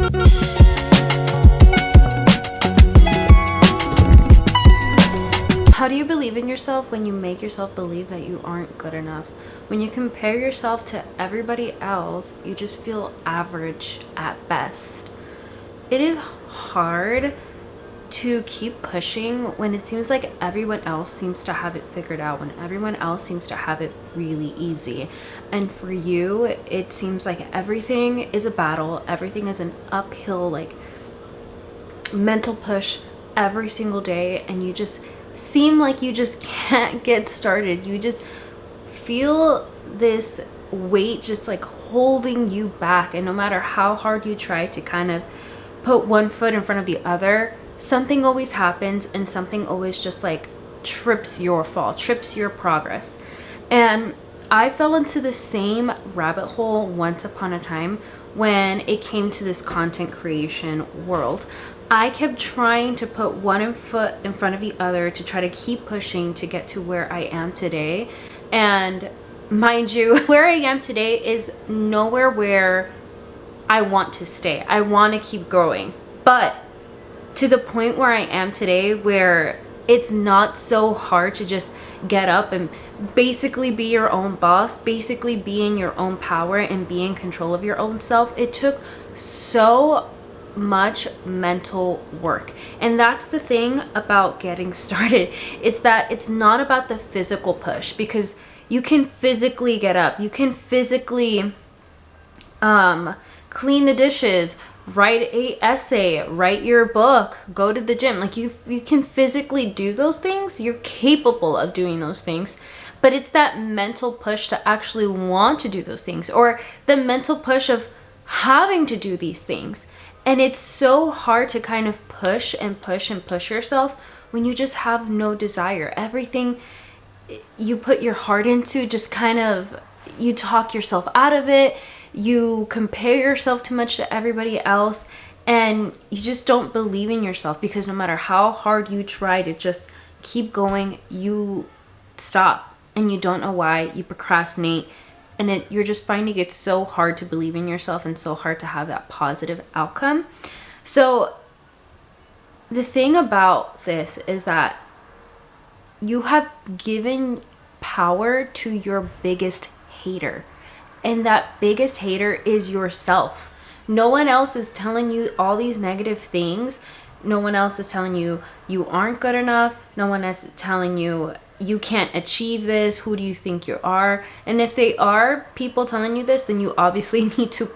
How do you believe in yourself when you make yourself believe that you aren't good enough? When you compare yourself to everybody else, you just feel average at best. It is hard to keep pushing when it seems like everyone else seems to have it figured out, when everyone else seems to have it really easy. And for you, it seems like everything is a battle, everything is an uphill, like, mental push every single day, and you just seem like you just can't get started. You just feel this weight just like holding you back, and no matter how hard you try to kind of put one foot in front of the other, something always happens, and something always just like trips your fall, trips your progress. And I fell into the same rabbit hole once upon a time when it came to this content creation world. I kept trying to put one foot in front of the other to try to keep pushing to get to where I am today. And mind you, where I am today is nowhere where I want to stay. I want to keep growing. But to the point where I am today, where it's not so hard to just get up and basically be your own boss, basically be in your own power and be in control of your own self. It took so much mental work. And that's the thing about getting started. It's that it's not about the physical push, because you can physically get up, you can physically clean the dishes, write a essay, write your book, go to the gym. Like, you can physically do those things. You're capable of doing those things. But it's that mental push to actually want to do those things, or the mental push of having to do these things. And it's so hard to kind of push and push and push yourself when you just have no desire. Everything you put your heart into, just kind of, you talk yourself out of it. You compare yourself too much to everybody else, and you just don't believe in yourself, because no matter how hard you try to just keep going, you stop, and you don't know why. You procrastinate, and you're just finding it so hard to believe in yourself and so hard to have that positive outcome. So the thing about this is that you have given power to your biggest hater. And that biggest hater is yourself. No one else is telling you all these negative things. No one else is telling you you aren't good enough. No one else is telling you you can't achieve this. Who do you think you are? And if they are people telling you this, then you obviously need to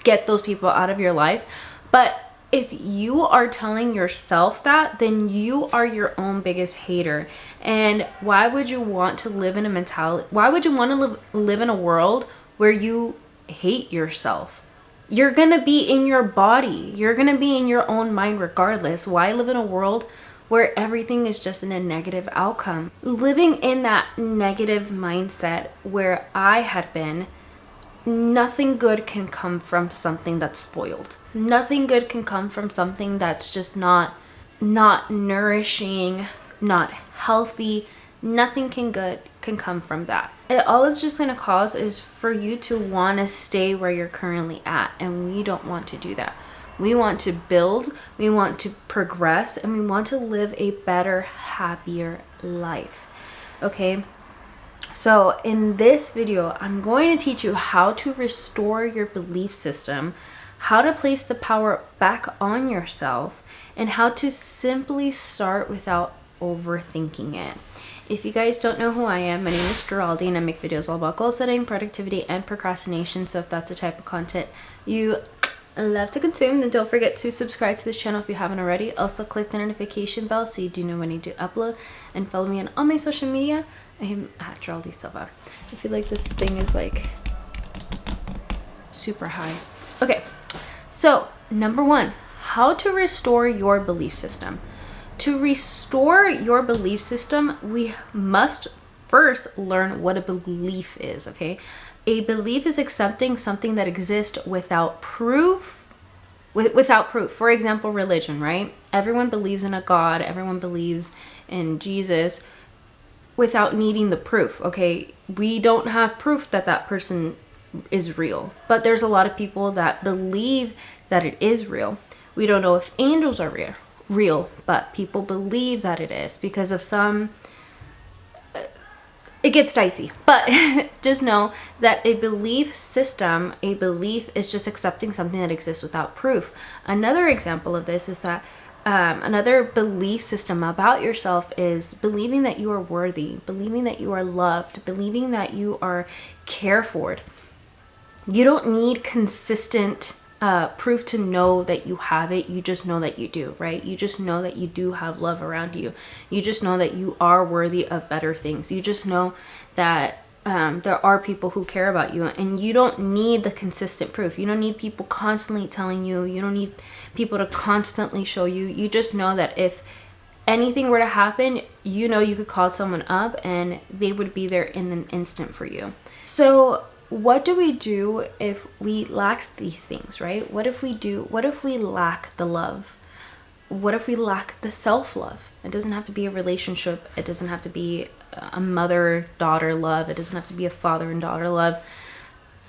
get those people out of your life. But if you are telling yourself that, then you are your own biggest hater. And why would you want to live in a mentality? Why would you want to live in a world where you hate yourself? You're gonna be in your body. You're gonna be in your own mind regardless. Why live in a world where everything is just in a negative outcome? Living in that negative mindset where I had been, nothing good can come from something that's spoiled. Nothing good can come from something that's just not nourishing, not healthy. Nothing can come from that. All it's just going to cause is for you to want to stay where you're currently at, and we don't want to do that. We want to build, we want to progress, and we want to live a better, happier life. Okay? So in this video, I'm going to teach you how to restore your belief system, how to place the power back on yourself, and how to simply start without overthinking it. If you guys don't know who I am, my name is Geraldine. I make videos all about goal setting, productivity, and procrastination. So if that's the type of content you love to consume, then don't forget to subscribe to this channel if you haven't already. Also click the notification bell so you do know when I do upload, and follow me on all my social media. I am at Geraldine Silva. I feel like this thing is like super high. Okay, so number one, how to restore your belief system. To restore your belief system, we must first learn what a belief is, okay? A belief is accepting something that exists without proof. Without proof. For example, religion, right? Everyone believes in a God. Everyone believes in Jesus without needing the proof, okay? We don't have proof that that person is real. But there's a lot of people that believe that it is real. We don't know if angels are real, but people believe that it is because of some, it gets dicey. But just know that a belief system, a belief is just accepting something that exists without proof. Another example of this is that another belief system about yourself is believing that you are worthy, believing that you are loved, believing that you are cared for. You don't need consistent proof to know that you have it. You just know that you do, right? You just know that you do have love around you. You just know that you are worthy of better things. You just know that there are people who care about you, and you don't need the consistent proof. You don't need people constantly telling you. You don't need people to constantly show you. You just know that if anything were to happen, you know you could call someone up and they would be there in an instant for you. So what do we do if we lack these things, right? What if we lack the love? What if we lack the self-love? It doesn't have to be a relationship. It doesn't have to be a mother-daughter love. It doesn't have to be a father and daughter love.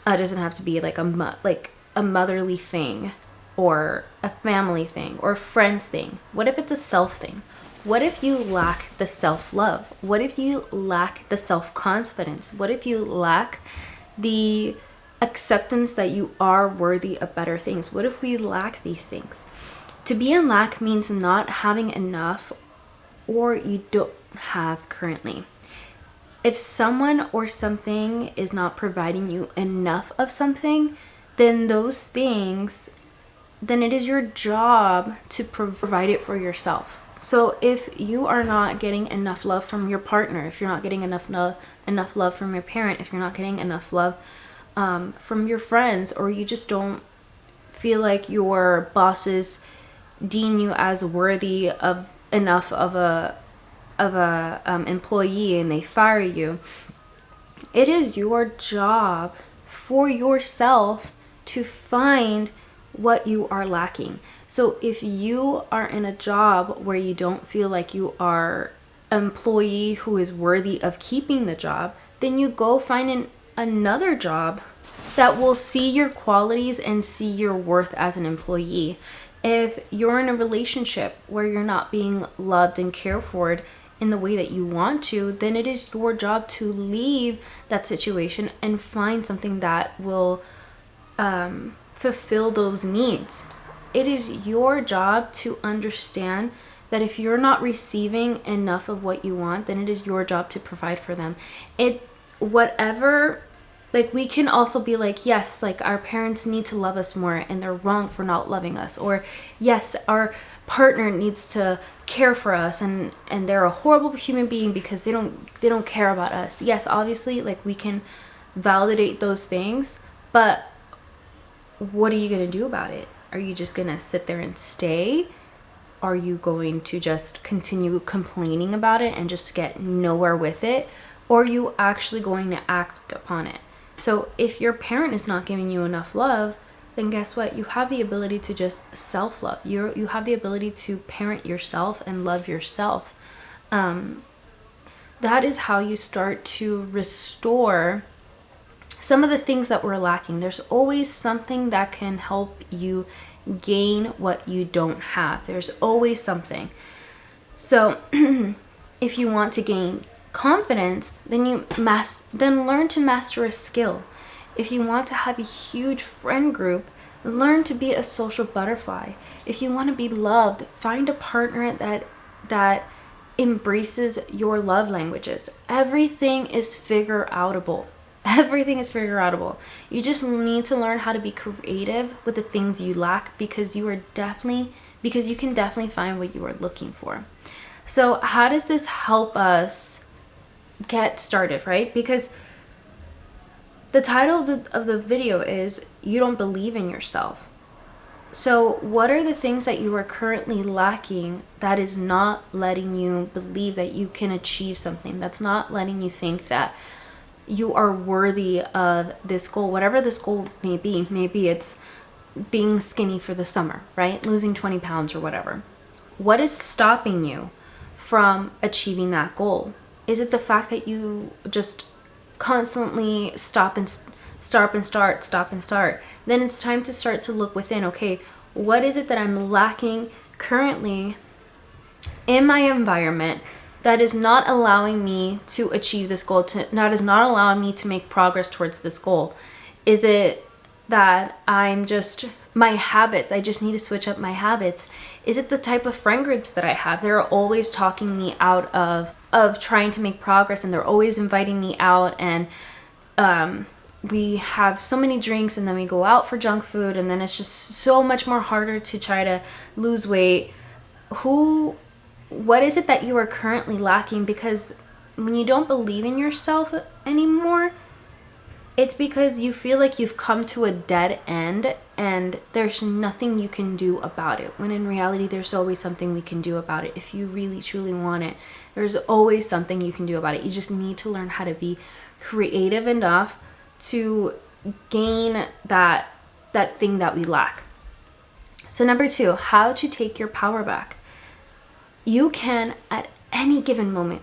It doesn't have to be like a motherly thing or a family thing or a friends thing. What if it's a self thing? What if you lack the self-love? What if you lack the self-confidence? What if you lack the acceptance that you are worthy of better things? What if we lack these things? To be in lack means not having enough, or you don't have currently. If someone or something is not providing you enough of something, then then it is your job to provide it for yourself. So if you are not getting enough love from your partner, if you're not getting enough love from your parent, if you're not getting enough love from your friends, or you just don't feel like your bosses deem you as worthy of enough of a employee and they fire you, it is your job for yourself to find what you are lacking. So if you are in a job where you don't feel like you are an employee who is worthy of keeping the job, then you go find another job that will see your qualities and see your worth as an employee. If you're in a relationship where you're not being loved and cared for in the way that you want to, then it is your job to leave that situation and find something that will fulfill those needs. It is your job to understand that if you're not receiving enough of what you want, then it is your job to provide for them. Like, we can also be like, yes, like our parents need to love us more and they're wrong for not loving us. Or yes, our partner needs to care for us and they're a horrible human being because they don't care about us. Yes, obviously, like, we can validate those things, but what are you going to do about it? Are you just going to sit there and stay? Are you going to just continue complaining about it and just get nowhere with it? Or are you actually going to act upon it? So if your parent is not giving you enough love, then guess what? You have the ability to just self-love. You have the ability to parent yourself and love yourself. That is how you start to restore some of the things that we're lacking. There's always something that can help you gain what you don't have. There's always something. So if you want to gain confidence, then learn to master a skill. If you want to have a huge friend group, learn to be a social butterfly. If you want to be loved, find a partner that embraces your love languages. Everything is figure-outable. Everything is figure-outable. You just need to learn how to be creative with the things you lack, because you can definitely find what you are looking for. So how does this help us get started, right? Because the title of the video is You Don't Believe in Yourself. So what are the things that you are currently lacking that is not letting you believe that you can achieve something? That's not letting you think that you are worthy of this goal, whatever this goal may be. Maybe it's being skinny for the summer, right? Losing 20 pounds or whatever. What is stopping you from achieving that goal? Is it the fact that you just constantly stop stop and start, stop and start. Then it's time to start to look within. Okay, what is it that I'm lacking currently in my environment that is not allowing me to achieve this goal, that is not allowing me to make progress towards this goal? Is it that my habits, I just need to switch up my habits? Is it the type of friend groups that I have? They're always talking me out of trying to make progress, and they're always inviting me out, and we have so many drinks, and then we go out for junk food, and then it's just so much more harder to try to lose weight. What is it that you are currently lacking? Because when you don't believe in yourself anymore, it's because you feel like you've come to a dead end and there's nothing you can do about it. When in reality, there's always something we can do about it. If you really, truly want it, there's always something you can do about it. You just need to learn how to be creative enough to gain that thing that we lack. So number 2, how to take your power back. You can, at any given moment,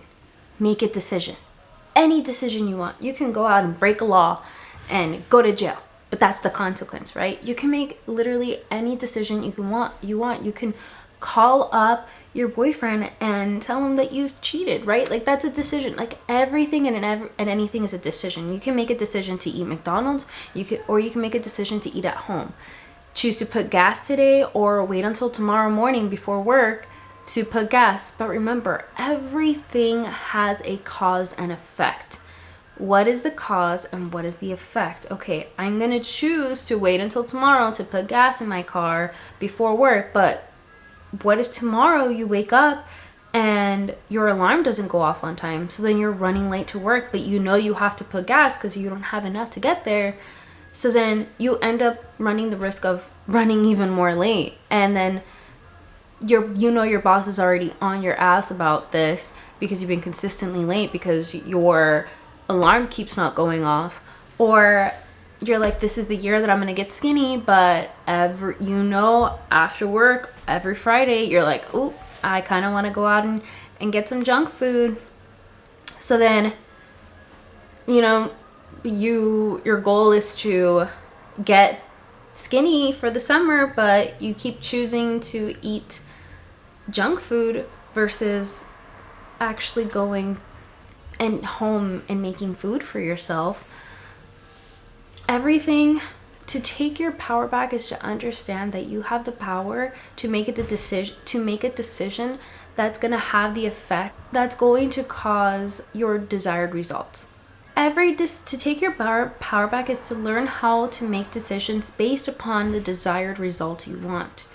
make a decision. Any decision you want. You can go out and break a law and go to jail, but that's the consequence, right? You can make literally any decision you want. You can call up your boyfriend and tell him that you've cheated, right? Like, that's a decision. Like, everything and anything is a decision. You can make a decision to eat McDonald's, you can make a decision to eat at home. Choose to put gas today or wait until tomorrow morning before work to put gas. But remember, everything has a cause and effect. What is the cause and what is the effect? Okay, I'm gonna choose to wait until tomorrow to put gas in my car before work, but what if tomorrow you wake up and your alarm doesn't go off on time? So then you're running late to work, but you know you have to put gas because you don't have enough to get there. So then you end up running the risk of running even more late, and then your boss is already on your ass about this because you've been consistently late because your alarm keeps not going off. Or you're like, this is the year that I'm gonna get skinny, but after work every Friday you're like, oh, I kind of want to go out and get some junk food. So then your goal is to get skinny for the summer, but you keep choosing to eat junk food versus actually going and home and making food for yourself. Everything to take your power back is to understand that you have the power to make a decision that's going to have the effect that's going to cause your desired results. To take your power back is to learn how to make decisions based upon the desired result you want.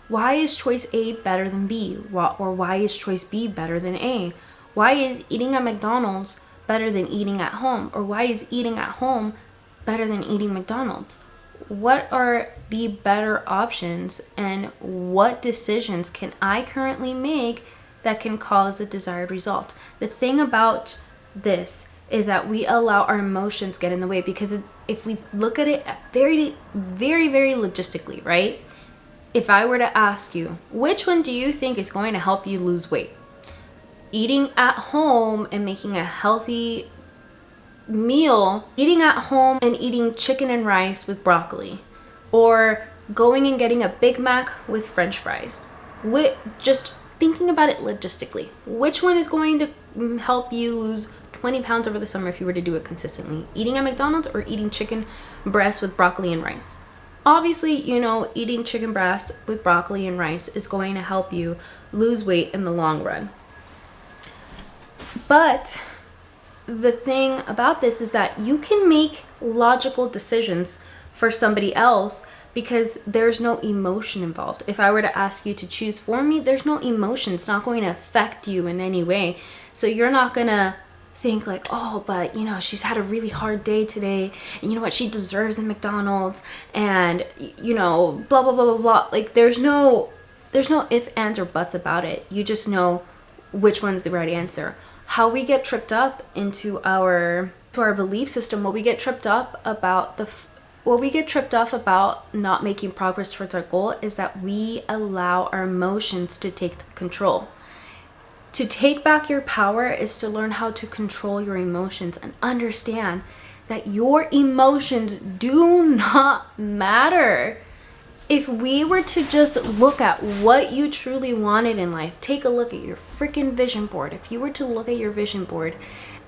Why is choice A better than B? Or why is choice B better than A? Why is eating at McDonald's better than eating at home? Or why is eating at home better than eating McDonald's? What are the better options, and what decisions can I currently make that can cause the desired result? The thing about this is that we allow our emotions get in the way, because if we look at it very, very, very logistically, right? If I were to ask you, which one do you think is going to help you lose weight? Eating at home and making a healthy meal, eating at home and eating chicken and rice with broccoli, or going and getting a Big Mac with French fries? Just thinking about it logistically, which one is going to help you lose 20 pounds over the summer if you were to do it consistently? Eating at McDonald's or eating chicken breast with broccoli and rice? Obviously, eating chicken breast with broccoli and rice is going to help you lose weight in the long run. But the thing about this is that you can make logical decisions for somebody else because there's no emotion involved. If I were to ask you to choose for me, there's no emotion. It's not going to affect you in any way. So you're not going to think like, oh, but she's had a really hard day today, and you know what, she deserves a McDonald's, and blah blah blah blah blah. Like, there's no ifs, ands, or buts about it. You just know which one's the right answer. How we get tripped up into our belief system, what we get tripped up about not making progress towards our goal, is that we allow our emotions to take control. To take back your power is to learn how to control your emotions and understand that your emotions do not matter. If we were to just look at what you truly wanted in life, take a look at your freaking vision board. If you were to look at your vision board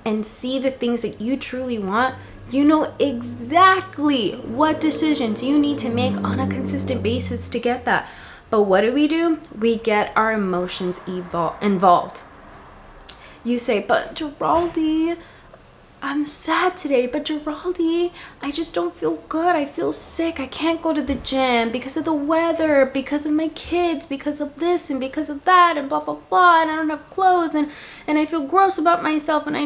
and see the things that you truly want, you know exactly what decisions you need to make on a consistent basis to get that. But what do? We get our emotions involved. You say, but Geraldine, I'm sad today, but Geraldine, I just don't feel good. I feel sick. I can't go to the gym because of the weather, because of my kids, because of this and because of that and blah, blah, blah. And I don't have clothes and I feel gross about myself. And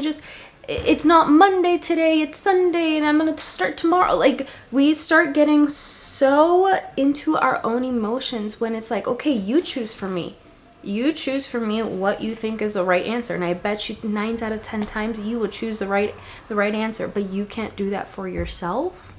it's not Monday today, it's Sunday and I'm going to start tomorrow. Like, we start getting so into our own emotions when it's like, okay, you choose for me. You choose for me what you think is the right answer, and I bet you 9 out of 10 times you will choose the right answer. But you can't do that for yourself.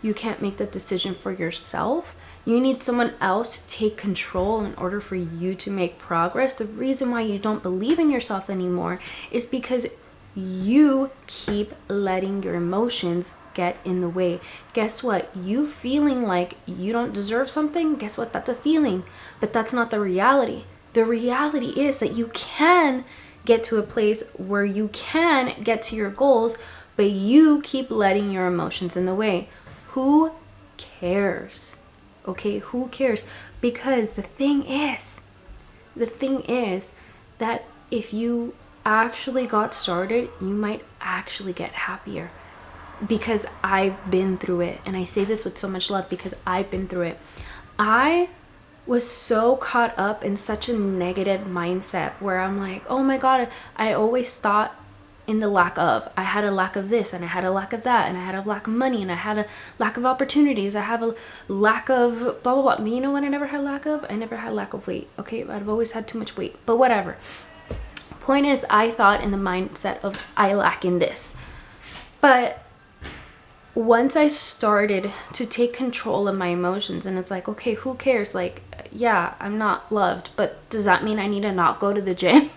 You can't make the decision for yourself. You need someone else to take control in order for you to make progress. The reason why you don't believe in yourself anymore is because you keep letting your emotions get in the way. Guess what? You feeling like you don't deserve something, guess what? That's a feeling, but that's not the reality. The reality is that you can get to a place where you can get to your goals, but you keep letting your emotions in the way. Who cares? Okay, who cares? Because the thing is that if you actually got started, you might actually get happier. Because I've been through it, and I say this with so much love because I've been through it. I was so caught up in such a negative mindset where I'm like, oh my god, I always thought in the lack of. I had a lack of this, and I had a lack of that, and I had a lack of money, and I had a lack of opportunities. I have a lack of blah blah blah. But you know what I never had lack of? I never had lack of weight. Okay, I've always had too much weight, but whatever. Point is, I thought in the mindset of I lack in this. But once I started to take control of my emotions, and it's like, okay, who cares? Like, yeah, I'm not loved, but does that mean I need to not go to the gym?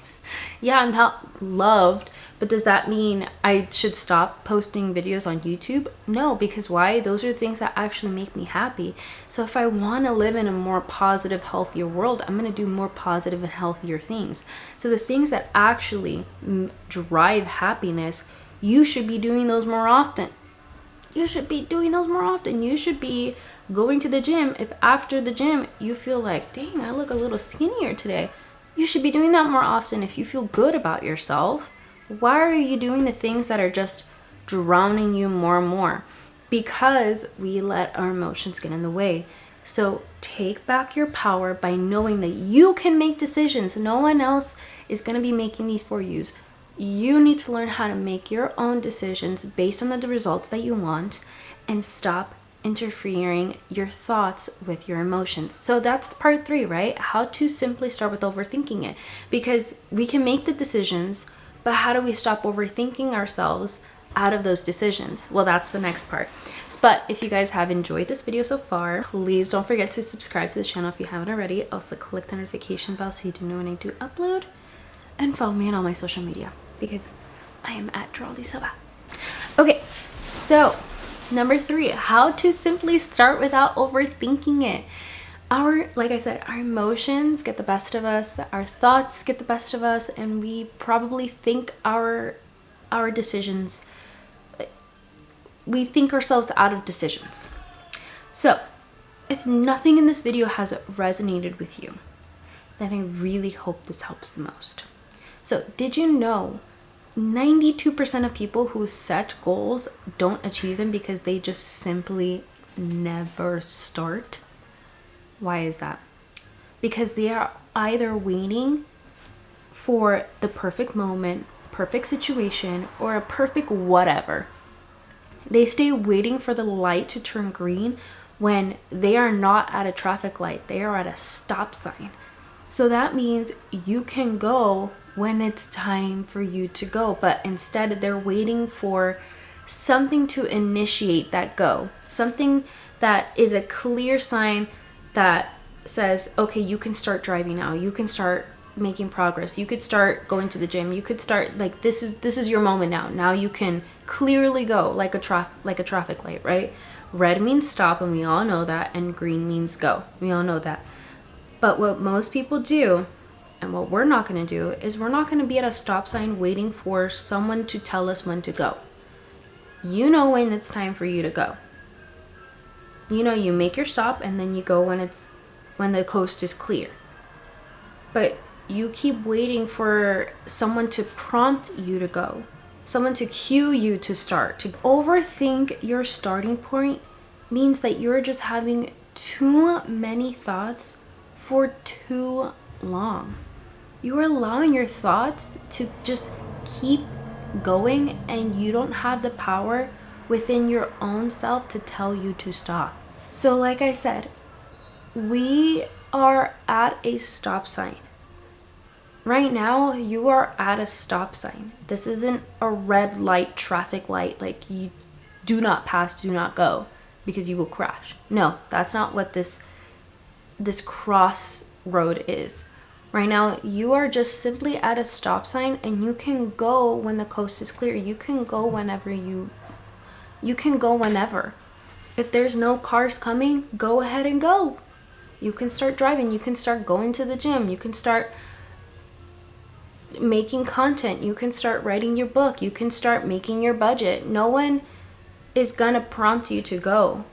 Yeah, I'm not loved, but does that mean I should stop posting videos on YouTube? No, because why? Those are things that actually make me happy. So if I want to live in a more positive, healthier world, I'm going to do more positive and healthier things. So the things that actually drive happiness, you should be doing those more often. You should be doing those more often. You should be going to the gym. If after the gym you feel like, dang, I look a little skinnier today, you should be doing that more often. If you feel good about yourself, why are you doing the things that are just drowning you more and more? Because we let our emotions get in the way. So take back your power by knowing that you can make decisions. No one else is going to be making these for you. You need to learn how to make your own decisions based on the results that you want, and stop interfering your thoughts with your emotions. So that's part 3, right? How to simply start with overthinking it. Because we can make the decisions, but how do we stop overthinking ourselves out of those decisions? Well, that's the next part. But if you guys have enjoyed this video so far, please don't forget to subscribe to the channel if you haven't already. Also click the notification bell so you do know when I do upload, and follow me on all my social media, because I am at Geraldine Silva. Okay, so number 3, how to simply start without overthinking it. Like I said, our emotions get the best of us, our thoughts get the best of us, and we probably think our decisions, we think ourselves out of decisions. So if nothing in this video has resonated with you, then I really hope this helps the most. So did you know 92% of people who set goals don't achieve them because they just simply never start? Why is that? Because they are either waiting for the perfect moment, perfect situation, or a perfect whatever. They stay waiting for the light to turn green when they are not at a traffic light. They are at a stop sign. So that means you can go when it's time for you to go, but instead they're waiting for something to initiate that go, something that is a clear sign that says, okay, you can start driving now, you can start making progress, you could start going to the gym, you could start, like, this is your moment now you can clearly go, like a traffic light, right? Red means stop, and we all know that, and green means go. We all know that. But what most people do, and what we're not going to do, is we're not going to be at a stop sign waiting for someone to tell us when to go. You know when it's time for you to go. You know, you make your stop and then you go when the coast is clear. But you keep waiting for someone to prompt you to go, someone to cue you to start. To overthink your starting point means that you're just having too many thoughts for too long. You are allowing your thoughts to just keep going, and you don't have the power within your own self to tell you to stop. So like I said, we are at a stop sign. Right now, you are at a stop sign. This isn't a red light, traffic light, like you do not pass, do not go, because you will crash. No, that's not what this crossroad is. Right now, you are just simply at a stop sign, and you can go when the coast is clear. You can go whenever you can go whenever. If there's no cars coming, go ahead and go. You can start driving. You can start going to the gym. You can start making content. You can start writing your book. You can start making your budget. No one is gonna prompt you to go,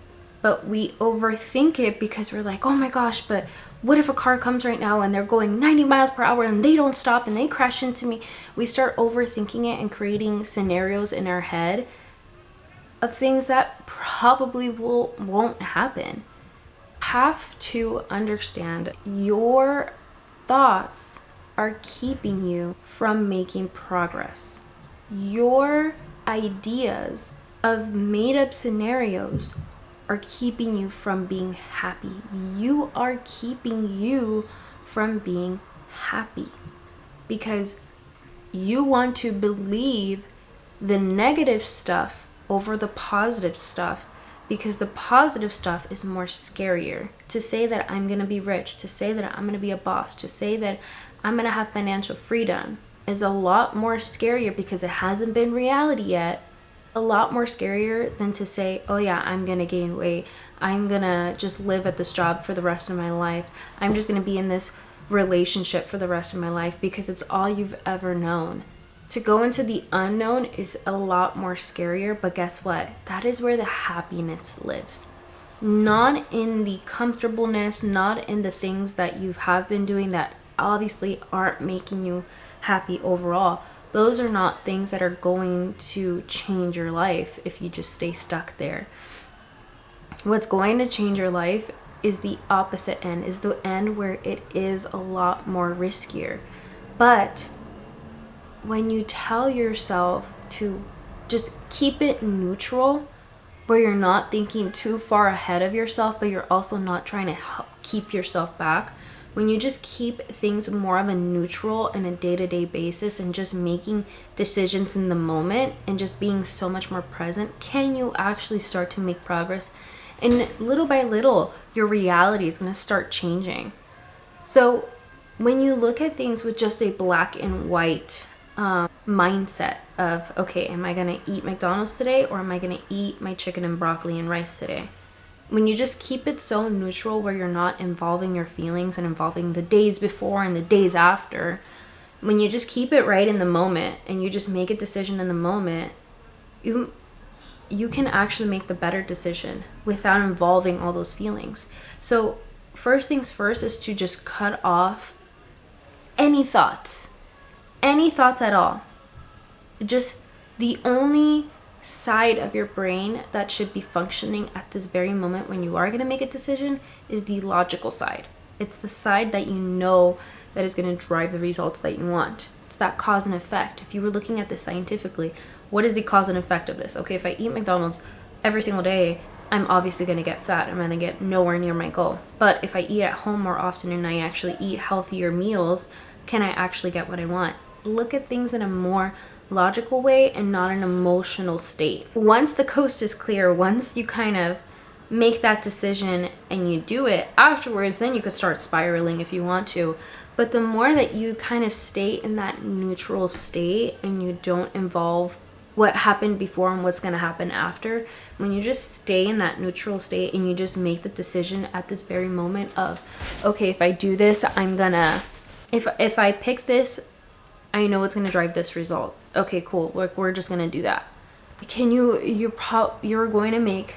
but we overthink it because we're like, oh my gosh, but what if a car comes right now and they're going 90 miles per hour and they don't stop and they crash into me? We start overthinking it and creating scenarios in our head of things that probably won't happen. Have to understand your thoughts are keeping you from making progress. Your ideas of made-up scenarios are keeping you from being happy. You are keeping you from being happy because you want to believe the negative stuff over the positive stuff, because the positive stuff is more scarier. To say that I'm going to be rich, to say that I'm going to be a boss, to say that I'm going to have financial freedom is a lot more scarier because it hasn't been reality yet. A lot more scarier than to say, oh yeah, I'm going to gain weight. I'm going to just live at this job for the rest of my life. I'm just going to be in this relationship for the rest of my life, because it's all you've ever known. To go into the unknown is a lot more scarier, but guess what? That is where the happiness lives. Not in the comfortableness, not in the things that you have been doing that obviously aren't making you happy overall. Those are not things that are going to change your life if you just stay stuck there. What's going to change your life is the opposite end, is the end where it is a lot more riskier. But when you tell yourself to just keep it neutral, where you're not thinking too far ahead of yourself, but you're also not trying to help keep yourself back, when you just keep things more of a neutral and a day-to-day basis and just making decisions in the moment and just being so much more present, can you actually start to make progress? And little by little, your reality is going to start changing. So when you look at things with just a black and white mindset of, okay, am I going to eat McDonald's today, or am I going to eat my chicken and broccoli and rice today? When you just keep it so neutral where you're not involving your feelings and involving the days before and the days after, when you just keep it right in the moment and you just make a decision in the moment, you can actually make the better decision without involving all those feelings. So first things first is to just cut off any thoughts at all. Just the only side of your brain that should be functioning at this very moment when you are going to make a decision is the logical side. It's the side that you know that is going to drive the results that you want. It's that cause and effect. If you were looking at this scientifically, what is the cause and effect of this? Okay, if I eat McDonald's every single day, I'm obviously going to get fat. I'm going to get nowhere near my goal. But if I eat at home more often and I actually eat healthier meals, can I actually get what I want? Look at things in a more logical way and not an emotional state. Once the coast is clear, once you kind of make that decision and you do it afterwards, then you could start spiraling if you want to. But the more that you kind of stay in that neutral state and you don't involve what happened before and what's going to happen after. When you just stay in that neutral state and you just make the decision at this very moment of, okay, if I do this, I'm gonna, if I pick this, I know it's going to drive this result. Okay, cool. Like, we're just going to do that. You're going to make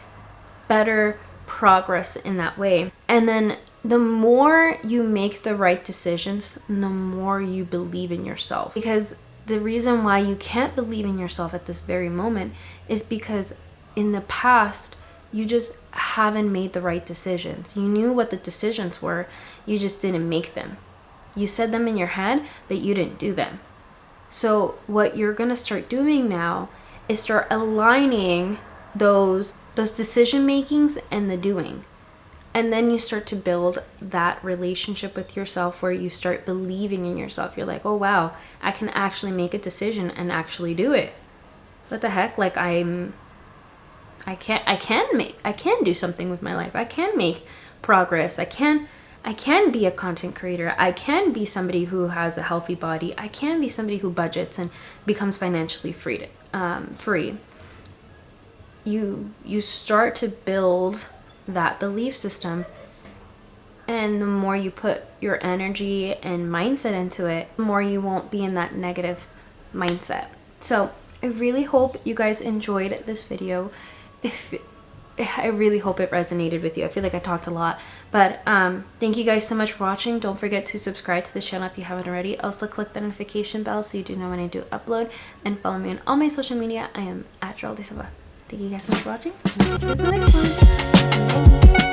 better progress in that way. And then the more you make the right decisions, the more you believe in yourself. Because the reason why you can't believe in yourself at this very moment is because in the past, you just haven't made the right decisions. You knew what the decisions were, you just didn't make them. You said them in your head, but you didn't do them. So what you're going to start doing now is start aligning those decision makings and the doing. And then you start to build that relationship with yourself where you start believing in yourself. You're like, oh wow, I can actually make a decision and actually do it. What the heck? Like, I can do something with my life. I can make progress. I can be a content creator. I can be somebody who has a healthy body. I can be somebody who budgets and becomes financially free. You start to build that belief system, and the more you put your energy and mindset into it, the more you won't be in that negative mindset. So I really hope you guys enjoyed this video. I really hope it resonated with you. I feel like I talked a lot, but thank you guys so much for watching. Don't forget to subscribe to the channel if you haven't already. Also click the notification bell so you do know when I do upload, and follow me on all my social media. I am at Geraldine Silva. Thank you guys so much for watching. See you in the next one. Bye.